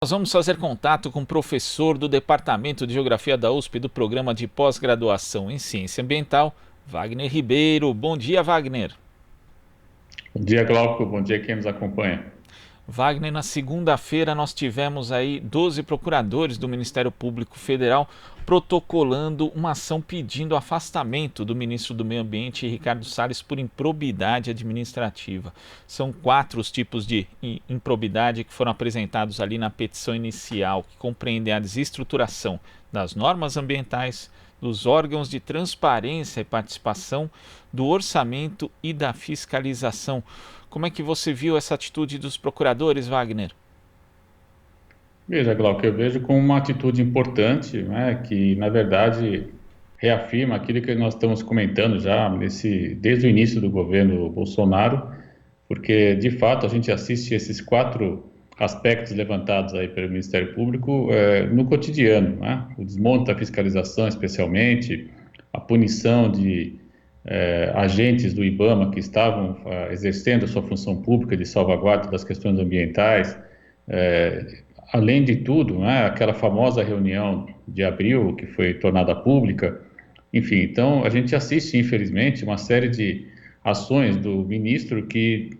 Nós vamos fazer contato com o professor do Departamento de Geografia da USP do Programa de Pós-Graduação em Ciência Ambiental, Wagner Ribeiro. Bom dia, Wagner. Bom dia, Glauco. Bom dia quem nos acompanha. Wagner, na segunda-feira nós tivemos aí 12 procuradores do Ministério Público Federal protocolando uma ação pedindo afastamento do ministro do Meio Ambiente, Ricardo Salles, por improbidade administrativa. São 4 os tipos de improbidade que foram apresentados ali na petição inicial, que compreendem a desestruturação das normas ambientais, dos órgãos de transparência e participação, do orçamento e da fiscalização. Como é que você viu essa atitude dos procuradores, Wagner? Veja, Glauco, eu vejo como uma atitude importante, né, que, na verdade, reafirma aquilo que nós estamos comentando já desde o início do governo Bolsonaro, porque, de fato, a gente assiste esses 4 aspectos levantados aí pelo Ministério Público no cotidiano, né? O desmonte da fiscalização, especialmente, a punição de agentes do IBAMA que estavam exercendo a sua função pública de salvaguarda das questões ambientais. Além de tudo, né, aquela famosa reunião de abril que foi tornada pública, enfim, então a gente assiste, infelizmente, uma série de ações do ministro que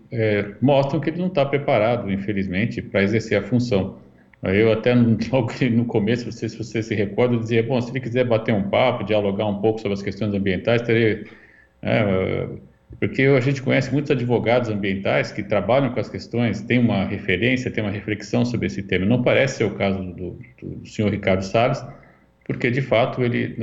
mostram que ele não está preparado, infelizmente, para exercer a função. Eu até logo no começo, não sei se você se recorda, eu dizia, bom, se ele quiser bater um papo, dialogar um pouco sobre as questões ambientais, teria porque a gente conhece muitos advogados ambientais que trabalham com as questões, tem uma referência, tem uma reflexão sobre esse tema. Não parece ser o caso do senhor Ricardo Salles, porque de fato ele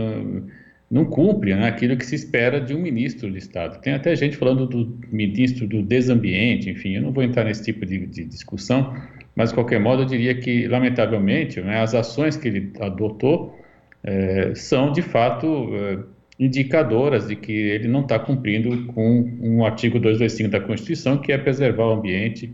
não cumpre, né, aquilo que se espera de um ministro de Estado. Tem até gente falando do ministro do Desambiente, enfim, eu não vou entrar nesse tipo de discussão, mas de qualquer modo eu diria que, lamentavelmente, né, as ações que ele adotou são de fato indicadoras de que ele não está cumprindo com um artigo 225 da Constituição, que é preservar o ambiente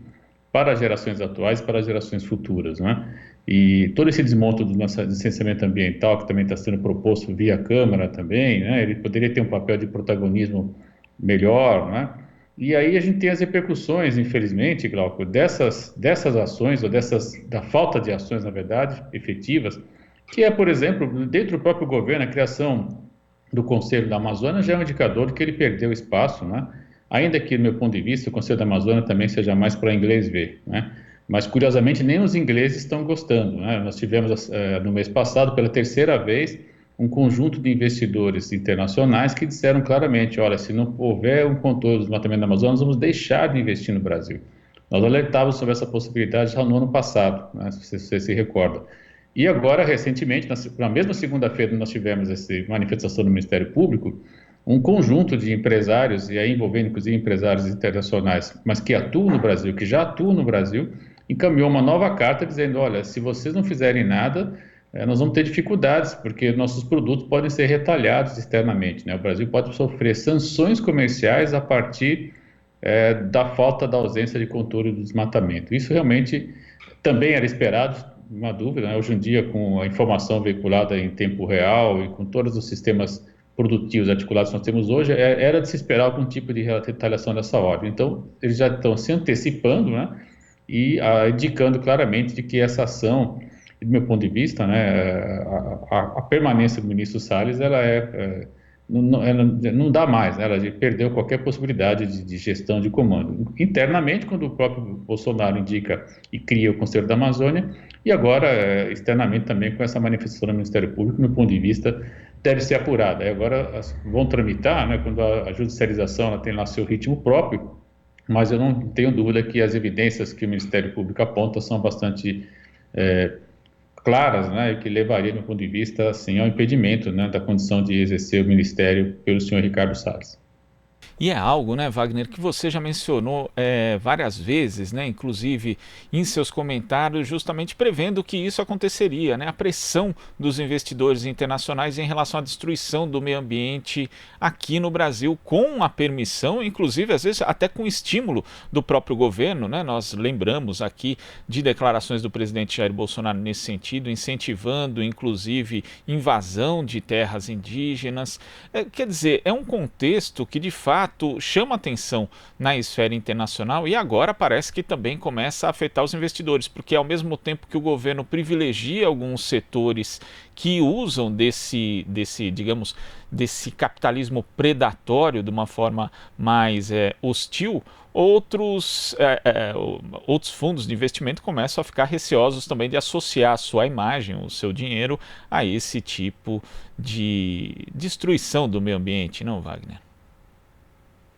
para as gerações atuais e para as gerações futuras, né? E todo esse desmonte do licenciamento ambiental, que também está sendo proposto via Câmara também, né? Ele poderia ter um papel de protagonismo melhor, né? E aí a gente tem as repercussões, infelizmente, Glauco, dessas ações, ou da falta de ações, na verdade, efetivas, que é, por exemplo, dentro do próprio governo, a criação do Conselho da Amazônia já é um indicador de que ele perdeu espaço, né? Ainda que, do meu ponto de vista, o Conselho da Amazônia também seja mais para inglês ver, né? Mas, curiosamente, nem os ingleses estão gostando, né? Nós tivemos, no mês passado, pela terceira vez, um conjunto de investidores internacionais que disseram claramente, olha, se não houver um controle do desmatamento da Amazônia, nós vamos deixar de investir no Brasil. Nós alertávamos sobre essa possibilidade já no ano passado, né? Se você se recorda. E agora, recentemente, na mesma segunda-feira, nós tivemos essa manifestação do Ministério Público, um conjunto de empresários, e aí envolvendo inclusive empresários internacionais, mas que atuam no Brasil, que já atuam no Brasil, encaminhou uma nova carta dizendo, olha, se vocês não fizerem nada, nós vamos ter dificuldades, porque nossos produtos podem ser retalhados externamente, né? O Brasil pode sofrer sanções comerciais a partir da falta da ausência de controle do desmatamento. Isso realmente também era esperado, uma dúvida, né? Hoje em dia, com a informação veiculada em tempo real e com todos os sistemas produtivos articulados que nós temos hoje, era de se esperar algum tipo de retaliação dessa ordem. Então, eles já estão se antecipando, né? E indicando claramente de que essa ação, do meu ponto de vista, né, a permanência do ministro Salles, não dá mais, né? Ela perdeu qualquer possibilidade de gestão de comando. Internamente, quando o próprio Bolsonaro indica e cria o Conselho da Amazônia, e agora, externamente também, com essa manifestação do Ministério Público, no ponto de vista, deve ser apurada. Aí agora vão tramitar, né, quando a judicialização ela tem lá seu ritmo próprio, mas eu não tenho dúvida que as evidências que o Ministério Público aponta são bastante claras, né, e que levaria, do ponto de vista, assim, ao impedimento, né, da condição de exercer o ministério pelo senhor Ricardo Salles. E é algo, né, Wagner, que você já mencionou várias vezes, né, inclusive em seus comentários, justamente prevendo que isso aconteceria, né, a pressão dos investidores internacionais em relação à destruição do meio ambiente aqui no Brasil, com a permissão, inclusive às vezes até com estímulo do próprio governo, né. Nós lembramos aqui de declarações do presidente Jair Bolsonaro nesse sentido, incentivando inclusive invasão de terras indígenas. Quer dizer, é um contexto que de fato fato chama atenção na esfera internacional e agora parece que também começa a afetar os investidores, porque ao mesmo tempo que o governo privilegia alguns setores que usam digamos, desse capitalismo predatório de uma forma mais hostil, outros fundos de investimento começam a ficar receosos também de associar a sua imagem, o seu dinheiro, a esse tipo de destruição do meio ambiente, não, Wagner?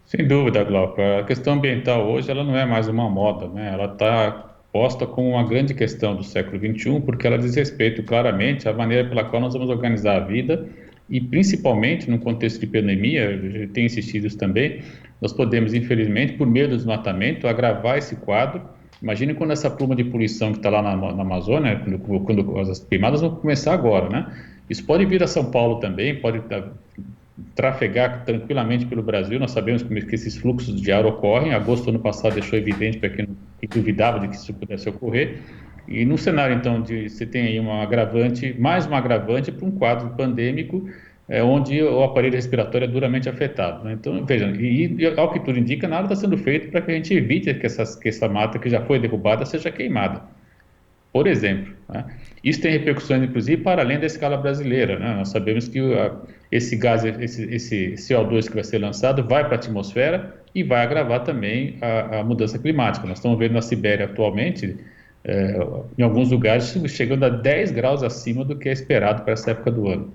Sem dúvida, Glauco. A questão ambiental hoje ela não é mais uma moda, né? Ela está posta como uma grande questão do século XXI, porque ela diz respeito claramente à maneira pela qual nós vamos organizar a vida e, principalmente, no contexto de pandemia, eu tenho insistido isso também, nós podemos, infelizmente, por meio do desmatamento, agravar esse quadro. Imagine quando essa pluma de poluição que está lá na Amazônia, quando as queimadas vão começar agora, né? Isso pode vir a São Paulo também, pode trafegar tranquilamente pelo Brasil. Nós sabemos que esses fluxos de ar ocorrem. Agosto do ano passado deixou evidente para quem duvidava de que isso pudesse ocorrer. E no cenário, então, você tem aí mais um agravante para um quadro pandêmico, onde o aparelho respiratório é duramente afetado, né? Então, veja, e ao que tudo indica, nada está sendo feito para que a gente evite que essa mata que já foi derrubada seja queimada, por exemplo, né? Isso tem repercussões, inclusive, para além da escala brasileira, né? Nós sabemos que esse gás, esse CO2 que vai ser lançado vai para a atmosfera e vai agravar também a mudança climática. Nós estamos vendo na Sibéria atualmente, em alguns lugares, chegando a 10 graus acima do que é esperado para essa época do ano,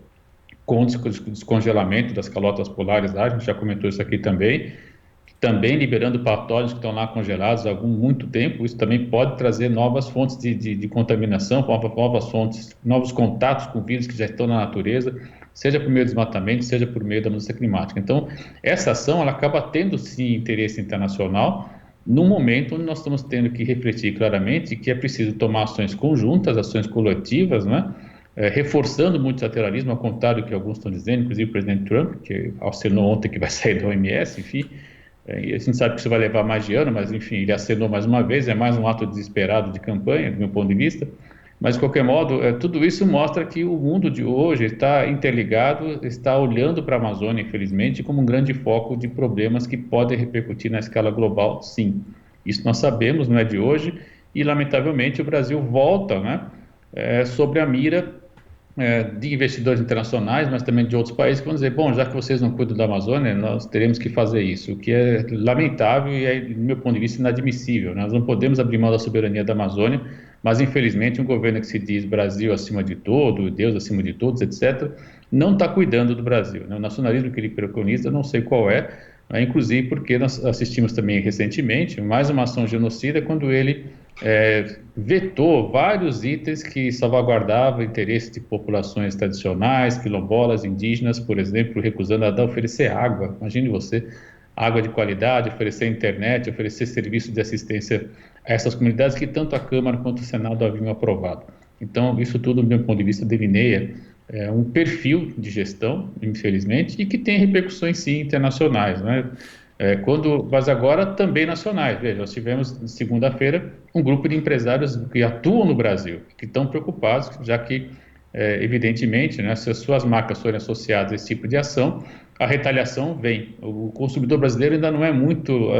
com o descongelamento das calotas polares lá, a gente já comentou isso aqui também liberando patógenos que estão lá congelados há muito tempo. Isso também pode trazer novas fontes de contaminação, novas fontes, novos contatos com vírus que já estão na natureza, seja por meio do desmatamento, seja por meio da mudança climática. Então, essa ação ela acaba tendo, sim, interesse internacional, num momento onde nós estamos tendo que refletir claramente que é preciso tomar ações conjuntas, ações coletivas, né? Reforçando o multilateralismo, ao contrário do que alguns estão dizendo, inclusive o presidente Trump, que acenou ontem que vai sair da OMS, enfim. E a gente sabe que isso vai levar mais de ano, mas enfim, ele acenou mais uma vez, é mais um ato desesperado de campanha, do meu ponto de vista. Mas, de qualquer modo, tudo isso mostra que o mundo de hoje está interligado, está olhando para a Amazônia, infelizmente, como um grande foco de problemas que podem repercutir na escala global, sim. Isso nós sabemos, não é de hoje, e, lamentavelmente, o Brasil volta, né, sobre a mira de investidores internacionais, mas também de outros países que vão dizer, bom, já que vocês não cuidam da Amazônia, nós teremos que fazer isso, o que é lamentável e, do meu ponto de vista, inadmissível. Nós não podemos abrir mão da soberania da Amazônia, mas, infelizmente, um governo que se diz Brasil acima de todo, Deus acima de todos, etc., não está cuidando do Brasil, né? O nacionalismo que ele preconiza, não sei qual é, inclusive porque nós assistimos também recentemente mais uma ação genocida quando ele vetou vários itens que salvaguardavam interesses de populações tradicionais, quilombolas, indígenas, por exemplo, recusando a oferecer água. Imagine você, água de qualidade, oferecer internet, oferecer serviço de assistência a essas comunidades que tanto a Câmara quanto o Senado haviam aprovado. Então, isso tudo, do meu ponto de vista, delineia um perfil de gestão, infelizmente, e que tem repercussões, sim, internacionais, né? Mas agora também nacionais. Veja, nós tivemos, segunda-feira, um grupo de empresários que atuam no Brasil, que estão preocupados, já que, evidentemente, né, se as suas marcas forem associadas a esse tipo de ação, a retaliação vem. O consumidor brasileiro ainda não é muito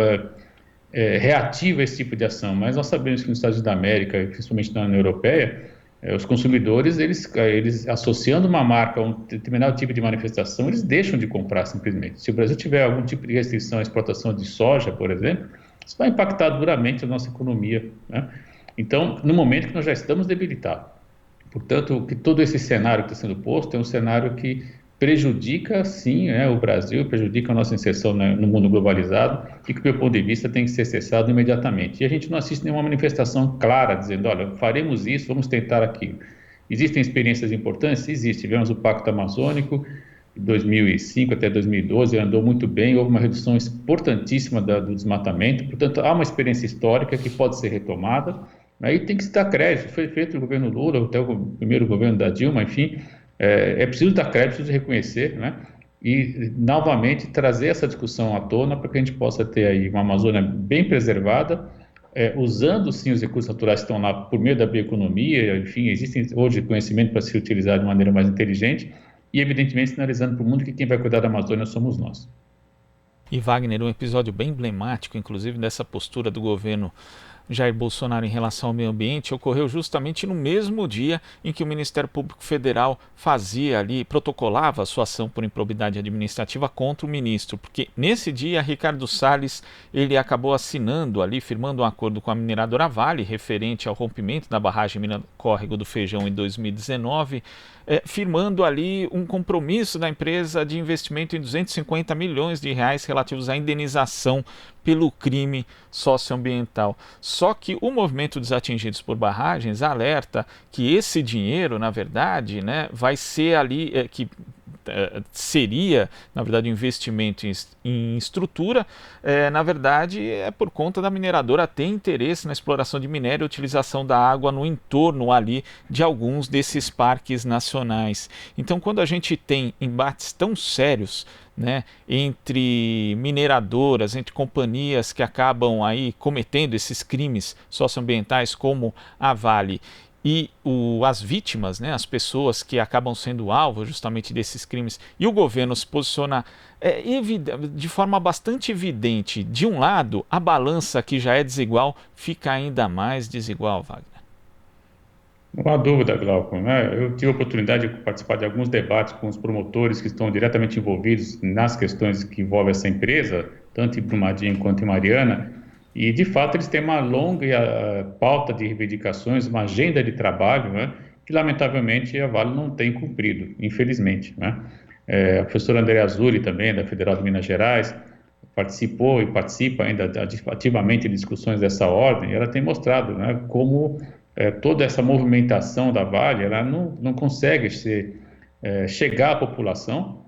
reativo a esse tipo de ação, mas nós sabemos que nos Estados Unidos da América, principalmente na União Europeia, os consumidores, eles associando uma marca a um determinado tipo de manifestação, eles deixam de comprar simplesmente. Se o Brasil tiver algum tipo de restrição à exportação de soja, por exemplo, isso vai impactar duramente a nossa economia, né? Então, no momento que nós já estamos debilitados. Portanto, que todo esse cenário que está sendo posto é um cenário que prejudica, sim, o Brasil, prejudica a nossa inserção no mundo globalizado e que, do meu ponto de vista, tem que ser cessado imediatamente. E a gente não assiste nenhuma manifestação clara dizendo, olha, faremos isso, vamos tentar aquilo. Existem experiências importantes? Existe. Tivemos o Pacto Amazônico, de 2005 até 2012, andou muito bem, houve uma redução importantíssima do desmatamento, portanto, há uma experiência histórica que pode ser retomada, aí tem que se dar crédito. Foi feito no governo Lula, até o primeiro governo da Dilma, enfim. É preciso dar crédito, preciso reconhecer, né? E, novamente, trazer essa discussão à tona para que a gente possa ter aí uma Amazônia bem preservada, usando, sim, os recursos naturais que estão lá por meio da bioeconomia, enfim, existem hoje conhecimento para se utilizar de maneira mais inteligente e, evidentemente, sinalizando para o mundo que quem vai cuidar da Amazônia somos nós. E Wagner, um episódio bem emblemático, inclusive, dessa postura do governo Jair Bolsonaro em relação ao meio ambiente, ocorreu justamente no mesmo dia em que o Ministério Público Federal protocolava a sua ação por improbidade administrativa contra o ministro, porque nesse dia Ricardo Salles ele acabou firmando um acordo com a mineradora Vale referente ao rompimento da barragem Córrego do Feijão em 2019, firmando ali um compromisso da empresa de investimento em 250 milhões de reais relativos à indenização pelo crime socioambiental. Só que o movimento dos atingidos por barragens alerta que esse dinheiro, na verdade, vai ser seria, na verdade, um investimento em estrutura, na verdade, é por conta da mineradora ter interesse na exploração de minério e utilização da água no entorno ali de alguns desses parques nacionais. Então, quando a gente tem embates tão sérios, entre mineradoras, entre companhias que acabam aí cometendo esses crimes socioambientais como a Vale e as vítimas, as pessoas que acabam sendo alvo justamente desses crimes, e o governo se posiciona de forma bastante evidente, de um lado, a balança que já é desigual fica ainda mais desigual, Wagner. Não há dúvida, Glauco, Eu tive a oportunidade de participar de alguns debates com os promotores que estão diretamente envolvidos nas questões que envolvem essa empresa, tanto em Brumadinho quanto em Mariana, e de fato eles têm uma longa pauta de reivindicações, uma agenda de trabalho, que lamentavelmente a Vale não tem cumprido, infelizmente. A professora Andrea Azzurri também, da Federal de Minas Gerais, participou e participa ainda ativamente de discussões dessa ordem, e ela tem mostrado como toda essa movimentação da Vale, ela não consegue chegar à população,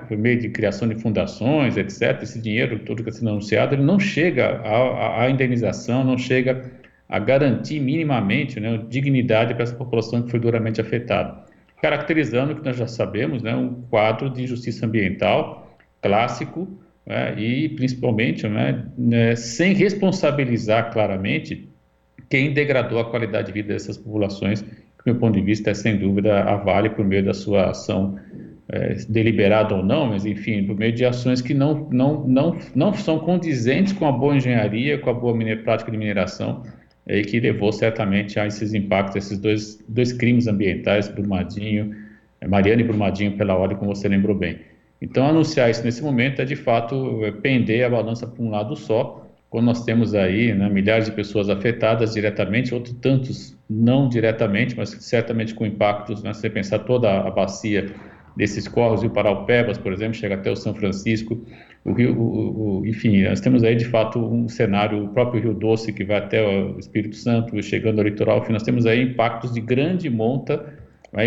por meio de criação de fundações, etc. Esse dinheiro todo que está sendo anunciado, ele não chega à indenização, não chega a garantir minimamente dignidade para essa população que foi duramente afetada. Caracterizando o que nós já sabemos, um quadro de justiça ambiental clássico, e principalmente sem responsabilizar claramente quem degradou a qualidade de vida dessas populações, que, do meu ponto de vista, é sem dúvida a Vale, por meio da sua ação deliberada ou não, mas enfim, por meio de ações que não são condizentes com a boa engenharia, com a boa prática de mineração, e que levou certamente a esses impactos, esses dois crimes ambientais, Mariana e Brumadinho, pela ordem, como você lembrou bem. Então, anunciar isso nesse momento é, de fato, pender a balança para um lado só, quando nós temos aí milhares de pessoas afetadas diretamente, outros tantos não diretamente, mas certamente com impactos, se você pensar toda a bacia desses córregos, o Paraupebas, por exemplo, chega até o São Francisco, o Rio, enfim, nós temos aí de fato um cenário, o próprio Rio Doce, que vai até o Espírito Santo, chegando ao litoral, enfim, nós temos aí impactos de grande monta,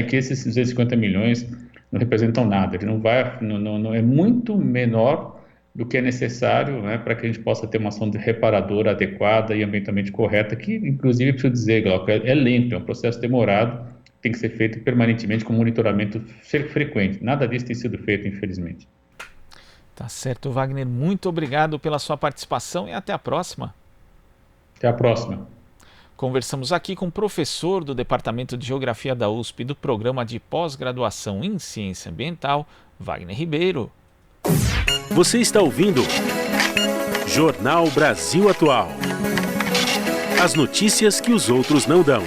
que esses 250 milhões não representam nada, ele não é muito menor do que é necessário para que a gente possa ter uma ação reparadora adequada e ambientalmente correta, que inclusive, preciso dizer, Glauco, é lento, é um processo demorado, tem que ser feito permanentemente com monitoramento frequente. Nada disso tem sido feito, infelizmente. Tá certo, Wagner. Muito obrigado pela sua participação e até a próxima. Até a próxima. Conversamos aqui com o professor do Departamento de Geografia da USP do Programa de Pós-Graduação em Ciência Ambiental, Wagner Ribeiro. Você está ouvindo Jornal Brasil Atual. As notícias que os outros não dão.